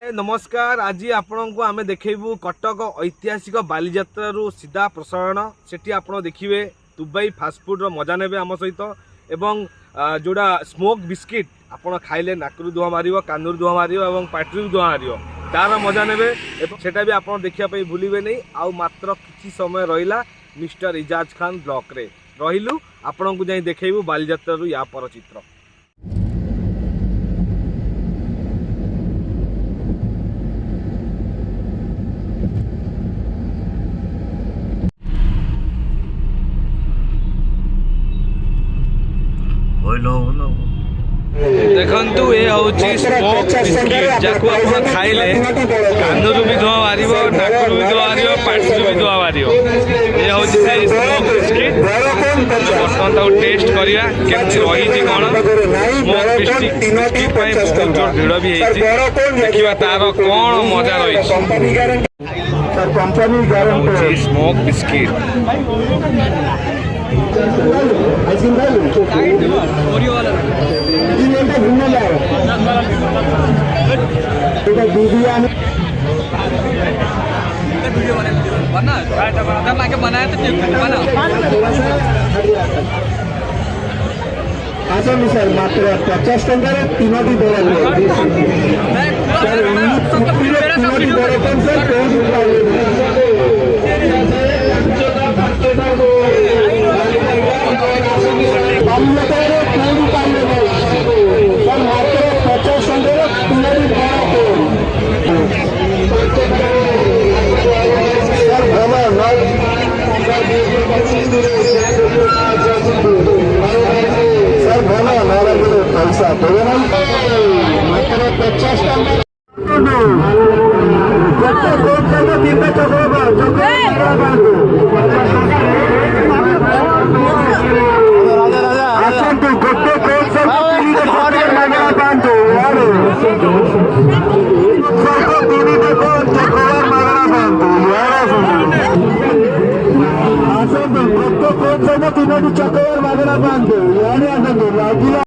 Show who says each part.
Speaker 1: नमस्कार। आज आपण को आम देखु कटक ऐतिहासिक बालीजात्रा सीधा प्रसारण से आप देखिए दुबई फास्टफुड मजा ने आम सहित एवं जोड़ा स्मोक बिस्किट आप खाइले नाकरू धुआ मार कानूर धुआ मार और पार्टी धुआ मार तार मजा ने सेटा भी आप देखापी भूलिए नहीं। आउ मात्र किसी समय रहा मिस्टर इजाज खान ब्लॉक रे रहिलु आपण को जाई देखैबु बालीजात्रा या पर चित्र। देखु ये हूँ स्मोक बिस्किट जहाँ आप खाइले कानूर भी धुआ मार नाकरू भी धुआ मार पार्टी भी धुआ मार ये हूँ से स्मोक बिस्किट। बर्तमान टेस्ट करवा केमती रही कौन स्मोक बिस्किट बहुत जोर भिड़ भी देखा तार कौन मजा रही स्मोक बिस्किट।
Speaker 2: सर मात्र 50 टकर तीन पैसा देवे ना मात्र 50 तीन चक्कर मागना बांधो